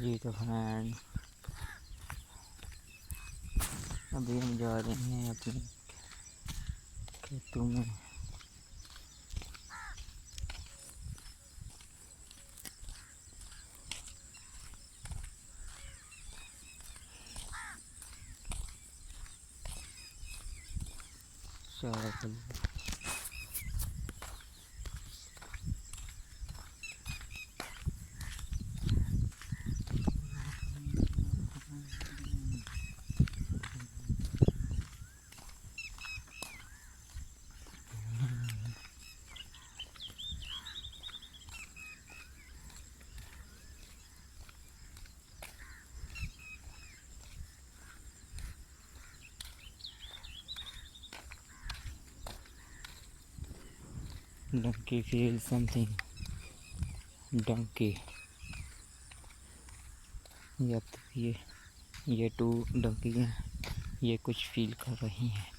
ये तो फ्रेंड अभी हम जा रहे हैं अपने खेतों में। Donkey feel something. Donkey. ये टू डंकी हैं, ये कुछ फील कर रही हैं।